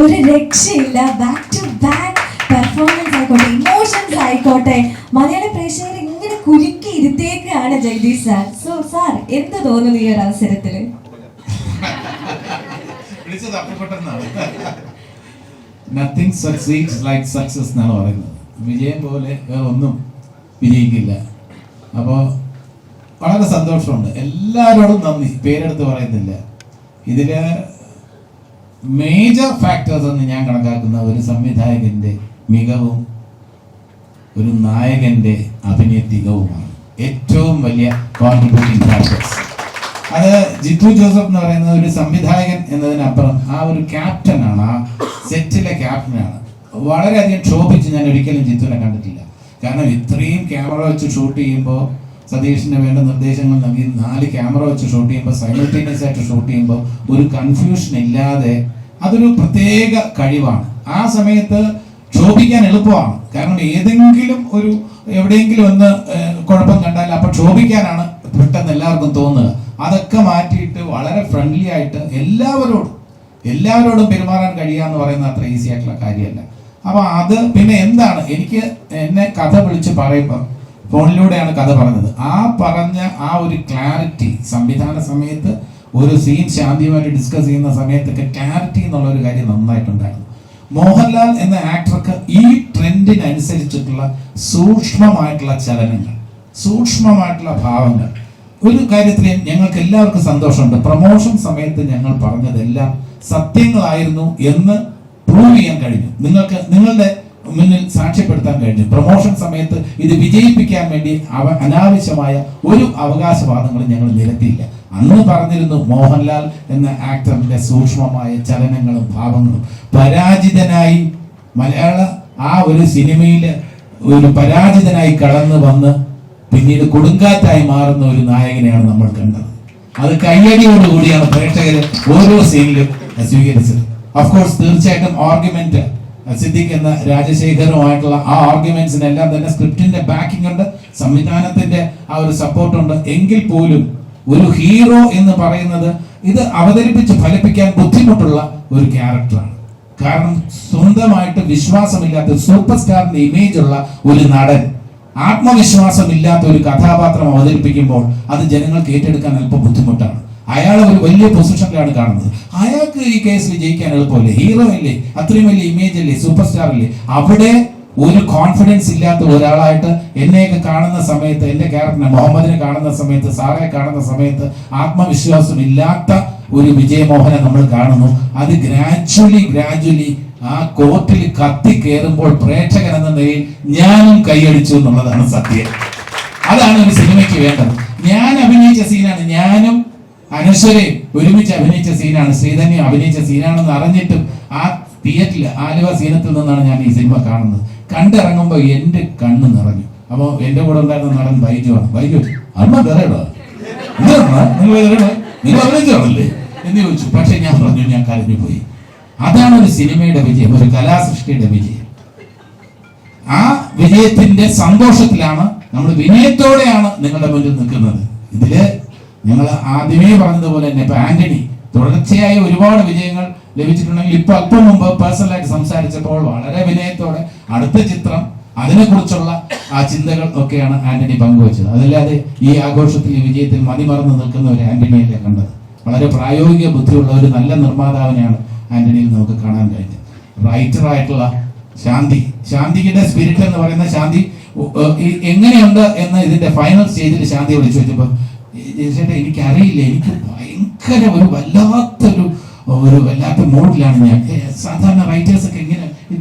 ഒരു രക്ഷയില്ല. Back to back performance ആയിക്കോട്ടെ, ഇമോഷൻസ് ആയിക്കോട്ടെ, മലയാള പ്രേക്ഷകർ ഇങ്ങനെ കുലുക്കി ഇരുത്തേക്കാണ് ജഗദീഷ് സാർ. സോ സാർ എന്ത് തോന്നുന്നു ഈ ഒരു അവസരത്തിൽ? നത്തിങ് സക്സീഡ്സ് ലൈക്ക് സക്സസ് എന്നാണ് പറയുന്നത്. വിജയം പോലെ വേറെ ഒന്നും വിജയിക്കില്ല. അപ്പോൾ വളരെ സന്തോഷമുണ്ട്. എല്ലാവരോടും നന്ദി, പേരെടുത്ത് പറയുന്നില്ല. ഇതിൽ മേജർ ഫാക്ടേഴ്സ് എന്ന് ഞാൻ കണക്കാക്കുന്ന ഒരു സംവിധായകൻ്റെ മികവും ഒരു നായകൻ്റെ അഭിനയ തികവുമാണ് ഏറ്റവും വലിയ കോൺട്രിബ്യൂട്ടിംഗ് ഫാക്ടേഴ്സ്. അത് ജിത്തു ജോസഫ് എന്ന് പറയുന്ന ഒരു സംവിധായകൻ എന്നതിനപ്പുറം ആ ഒരു ക്യാപ്റ്റനാണ്, ആ സെറ്റിലെ ക്യാപ്റ്റനാണ്. വളരെയധികം ക്ഷോഭിച്ച് ഞാൻ ഒരിക്കലും ജിത്തുവിനെ കണ്ടിട്ടില്ല. കാരണം ഇത്രയും ക്യാമറ വെച്ച് ഷൂട്ട് ചെയ്യുമ്പോൾ, സതീഷിന് വേണ്ട നിർദ്ദേശങ്ങൾ നൽകി 4 ക്യാമറ വെച്ച് ഷൂട്ട് ചെയ്യുമ്പോൾ, സൈമൾട്ടേനിയസ് ആയിട്ട് ഷൂട്ട് ചെയ്യുമ്പോൾ ഒരു കൺഫ്യൂഷൻ ഇല്ലാതെ, അതൊരു പ്രത്യേക കഴിവാണ്. ആ സമയത്ത് ക്ഷോഭിക്കാൻ എളുപ്പമാണ്. കാരണം ഏതെങ്കിലും ഒരു എവിടെയെങ്കിലും ഒന്ന് കുഴപ്പം കണ്ടാൽ അപ്പോൾ ക്ഷോഭിക്കാനാണ് പെട്ടെന്ന് എല്ലാവർക്കും തോന്നുക. അതൊക്കെ മാറ്റിയിട്ട് വളരെ ഫ്രണ്ട്ലി ആയിട്ട് എല്ലാവരോടും പെരുമാറാൻ കഴിയുക എന്ന് പറയുന്നത് അത്ര ഈസി ആയിട്ടുള്ള കാര്യമല്ല. അപ്പോൾ അത് പിന്നെ എന്താണ്, എന്നെ കഥ വിളിച്ച് പറയുമ്പോൾ ഫോണിലൂടെയാണ് കഥ പറഞ്ഞത്. ആ പറഞ്ഞ ആ ഒരു ക്ലാരിറ്റി, സംവിധാന സമയത്ത് ഒരു സീൻ ശാന്തിയുമായിട്ട് ഡിസ്കസ് ചെയ്യുന്ന സമയത്തൊക്കെ ക്ലാരിറ്റി എന്നുള്ള ഒരു കാര്യം നന്നായിട്ടുണ്ടായിരുന്നു. മോഹൻലാൽ എന്ന ആക്ടർക്ക് ഈ ട്രെൻഡിനനുസരിച്ചിട്ടുള്ള സൂക്ഷ്മമായിട്ടുള്ള ചലനങ്ങൾ, സൂക്ഷ്മമായിട്ടുള്ള ഭാവങ്ങൾ. ഒരു കാര്യത്തിൽ ഞങ്ങൾക്ക് എല്ലാവർക്കും സന്തോഷമുണ്ട്. പ്രൊമോഷൻ സമയത്ത് ഞങ്ങൾ പറഞ്ഞതെല്ലാം സത്യങ്ങളായിരുന്നു എന്ന് പ്രൂവ് ചെയ്യാൻ കഴിഞ്ഞു. നിങ്ങളുടെ മുന്നിൽ സാക്ഷ്യപ്പെടുത്താൻ കഴിഞ്ഞു. പ്രൊമോഷൻ സമയത്ത് ഇത് വിജയിപ്പിക്കാൻ വേണ്ടി അനാവശ്യമായ ഒരു അവകാശവാദങ്ങളും ഞങ്ങൾ നിരത്തിയില്ല. അന്ന് പറഞ്ഞിരുന്നു മോഹൻലാൽ എന്ന ആക്ടറിന്റെ സൂക്ഷ്മമായ ചലനങ്ങളും ഭാവങ്ങളും. പരാജിതനായി മലയാള ആ ഒരു സിനിമയിൽ ഒരു പരാജിതനായി കടന്നു വന്ന് പിന്നീട് കൊടുങ്കാറ്റായി മാറുന്ന ഒരു നായകനെയാണ് നമ്മൾ കണ്ടത്. അത് കയ്യടിയോടുകൂടിയാണ് പ്രേക്ഷകർ ഓരോ സീനിലും സ്വീകരിച്ചത്. ഓഫ്കോഴ്സ് തീർച്ചയായിട്ടും ആർഗ്യുമെന്റ് സിദ്ദിഖ് എന്ന രാജശേഖരനുമായിട്ടുള്ള ആ ആർഗ്യുമെന്റ്സിനെല്ലാം തന്നെ സ്ക്രിപ്റ്റിന്റെ ബാക്കിംഗ് ഉണ്ട്, സംവിധാനത്തിന്റെ ആ ഒരു സപ്പോർട്ട് ഉണ്ട്. എങ്കിൽ പോലും ഒരു ഹീറോ എന്ന് പറയുന്നത് ഇത് അവതരിപ്പിച്ച് ഫലിപ്പിക്കാൻ ബുദ്ധിമുട്ടുള്ള ഒരു ക്യാരക്ടറാണ്. കാരണം സ്വന്തമായിട്ട് വിശ്വാസമില്ലാത്ത സൂപ്പർ സ്റ്റാറിന്റെ ഇമേജ് ഉള്ള ഒരു നടൻ ആത്മവിശ്വാസമില്ലാത്ത ഒരു കഥാപാത്രം അവതരിപ്പിക്കുമ്പോൾ അത് ജനങ്ങൾക്ക് ഏറ്റെടുക്കാൻ അല്പം ബുദ്ധിമുട്ടാണ്. അയാൾ ഒരു വലിയ പൊസിഷനിലാണ് കാണുന്നത്. അയാൾക്ക് ഈ കേസിൽ ജയിക്കാൻ എളുപ്പമല്ലേ? ഹീറോ അല്ലേ, അത്രയും വലിയ ഇമേജ് അല്ലേ, സൂപ്പർ സ്റ്റാർ അല്ലേ? അവിടെ ഒരു കോൺഫിഡൻസ് ഇല്ലാത്ത ഒരാളായിട്ട് എന്നെയൊക്കെ കാണുന്ന സമയത്ത്, എന്റെ ക്യാരക്ടറിനെ മുഹമ്മദിനെ കാണുന്ന സമയത്ത്, സാറയെ കാണുന്ന സമയത്ത് ആത്മവിശ്വാസം ഇല്ലാത്ത ഒരു വിജയമോഹനെ നമ്മൾ കാണുന്നു. അത് ഗ്രാജുവലി ആ കോർട്ടിൽ കത്തി കയറുമ്പോൾ പ്രേക്ഷകൻ എന്ന നിലയിൽ ഞാനും കൈയടിച്ചു എന്നുള്ളതാണ് സത്യം. അതാണ് ഒരു സിനിമയ്ക്ക് വേണ്ടത്. ഞാൻ അഭിനയിച്ച സീനാണ്, ഞാനും അനശ്വരയും ഒരുമിച്ച് അഭിനയിച്ച സീനാണ്, ശ്രീധന്യ അഭിനയിച്ച സീനാണെന്ന് അറിഞ്ഞിട്ടും ആ തിയേറ്ററിൽ ആലുവ സീനത്തിൽ നിന്നാണ് ഞാൻ ഈ സിനിമ കാണുന്നത്. കണ്ടിറങ്ങുമ്പോൾ എന്റെ കണ്ണ് നിറഞ്ഞു. അപ്പോൾ എന്റെ കൂടെ ഉണ്ടായിരുന്ന നടൻ ബൈജു ആണ്. ബൈജു അമ്മ കരടോ, നിങ്ങൾ അഭിനയിച്ചാണല്ലേ എന്ന് ചോദിച്ചു. പക്ഷെ ഞാൻ പറഞ്ഞു, ഞാൻ കരഞ്ഞു പോയി. അതാണ് ഒരു സിനിമയുടെ വിജയം, ഒരു കലാസൃഷ്ടിയുടെ വിജയം. ആ വിജയത്തിന്റെ സന്തോഷത്തിലാണ് നമ്മൾ, വിനയത്തോടെയാണ് നിങ്ങളുടെ മുന്നിൽ നിൽക്കുന്നത്. ഇതില് ഞങ്ങൾ ആദ്യമേ പറഞ്ഞതുപോലെ തന്നെ ഇപ്പൊ ആന്റണി തുടർച്ചയായ ഒരുപാട് വിജയങ്ങൾ ലഭിച്ചിട്ടുണ്ടെങ്കിൽ ഇപ്പൊ അല്പം മുമ്പ് പേഴ്സണലായിട്ട് സംസാരിച്ചപ്പോൾ വളരെ വിനയത്തോടെ അടുത്ത ചിത്രം, അതിനെക്കുറിച്ചുള്ള ആ ചിന്തകൾ ഒക്കെയാണ് ആന്റണി പങ്കുവച്ചത്. അതല്ലാതെ ഈ ആഘോഷത്തിൽ, ഈ വിജയത്തിൽ മതിമറന്ന് നിൽക്കുന്ന ഒരു ആന്റണിയല്ലേ കണ്ടത്. വളരെ പ്രായോഗിക ബുദ്ധിയുള്ള ഒരു നല്ല നിർമ്മാതാവിനെയാണ് ആന്റണിയിൽ നമുക്ക് കാണാൻ കഴിഞ്ഞത്. റൈറ്ററായിട്ടുള്ള ശാന്തിയുടെ സ്പിരിറ്റ് എന്ന് പറയുന്ന ശാന്തി എങ്ങനെയുണ്ട് എന്ന് ഇതിന്റെ ഫൈനൽ സ്റ്റേജിൽ ശാന്തി വിളിച്ചു വെച്ചപ്പോൾ, ചേട്ടാ എനിക്കറിയില്ല, എനിക്ക് ഭയങ്കര ഒരു വല്ലാത്ത മൂഡിലാണ് ഞാൻ. സാധാരണ റൈറ്റേഴ്സ് ഒക്കെ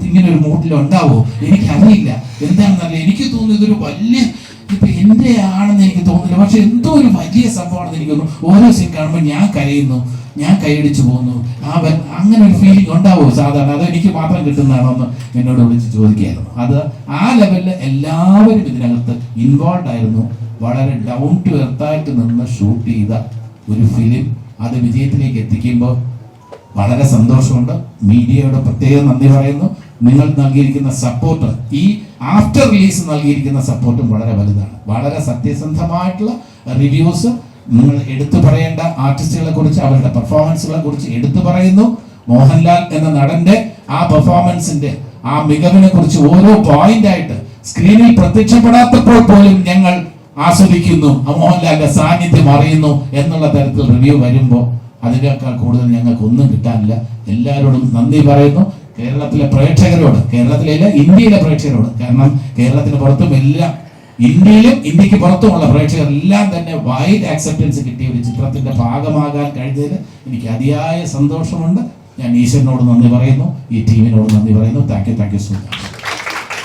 ഇങ്ങനെ ഒരു മൂഡിൽ ഉണ്ടാവോ എനിക്കറിയില്ല, എന്താണെന്നറിയില്ല. എനിക്ക് തോന്നുന്നു ഇതൊരു വലിയ, ഇപ്പൊ എന്റെ ആണെന്ന് എനിക്ക് തോന്നുന്നില്ല, പക്ഷെ എന്തോ ഒരു വലിയ സംഭവമാണെന്ന് എനിക്ക് തോന്നുന്നു. ഓരോ സീൻ കാണുമ്പോൾ ഞാൻ കരയുന്നു, ഞാൻ കൈയടിച്ചു പോകുന്നു. അങ്ങനെ ഒരു ഫീലിംഗ് ഉണ്ടാവോ സാധാരണ? അത് എനിക്ക് മാത്രം കിട്ടുന്നതാണോ എന്ന് എന്നോട് വിളിച്ച് ചോദിക്കുകയായിരുന്നു. അത് ആ ലെവലിൽ എല്ലാവരും ഇതിനകത്ത് ഇൻവോൾവ് ആയിരുന്നു. വളരെ ഡൗൺ ടു എർത്തായിട്ട് നിന്ന് ഷൂട്ട് ചെയ്ത ഒരു ഫിലിം അത് വിജയത്തിലേക്ക് എത്തിക്കുമ്പോൾ വളരെ സന്തോഷമുണ്ട്. മീഡിയയോട് പ്രത്യേകം നന്ദി പറയുന്നു. നിങ്ങൾ നൽകിയിരിക്കുന്ന സപ്പോർട്ട്, ഈ ആഫ്റ്റർ റിലീസ് നൽകിയിരിക്കുന്ന സപ്പോർട്ടും വളരെ വലുതാണ്. വളരെ സത്യസന്ധമായിട്ടുള്ള റിവ്യൂസ്, നിങ്ങൾ എടുത്തു പറയേണ്ട ആർട്ടിസ്റ്റുകളെ കുറിച്ച്, അവരുടെ പെർഫോമൻസുകളെ കുറിച്ച് എടുത്തു പറയുന്നു. മോഹൻലാൽ എന്ന നടന്റെ ആ പെർഫോമൻസിന്റെ ആ മികവിനെ കുറിച്ച് ഓരോ പോയിന്റ് ആയിട്ട് സ്ക്രീനിൽ പ്രത്യക്ഷപ്പെടാത്തപ്പോൾ പോലും ഞങ്ങൾ ആസ്വദിക്കുന്നു, മോഹൻലാലിന്റെ സാന്നിധ്യം അറിയുന്നു എന്നുള്ള തരത്തിൽ റിവ്യൂ വരുമ്പോൾ അതിനേക്കാൾ കൂടുതൽ ഞങ്ങൾക്ക് ഒന്നും കിട്ടാനില്ല. എല്ലാവരോടും നന്ദി പറയുന്നു. കേരളത്തിലെ പ്രേക്ഷകരോട്, കേരളത്തിലെ ഇന്ത്യയിലെ പ്രേക്ഷകരോട്, കാരണം കേരളത്തിന് പുറത്തും എല്ലാം, ഇന്ത്യയിലും ഇന്ത്യക്ക് പുറത്തുമുള്ള പ്രേക്ഷകർ എല്ലാം തന്നെ വൈഡ് ആക്സെപ്റ്റൻസ് കിട്ടിയ ഒരു ചിത്രത്തിന്റെ ഭാഗമാകാൻ കഴിഞ്ഞതിൽ എനിക്ക് അതിയായ സന്തോഷമുണ്ട്. ഞാൻ ഈശ്വരനോട് നന്ദി പറയുന്നു, ഈ ടീമിനോട് നന്ദി പറയുന്നു. Thank you so much.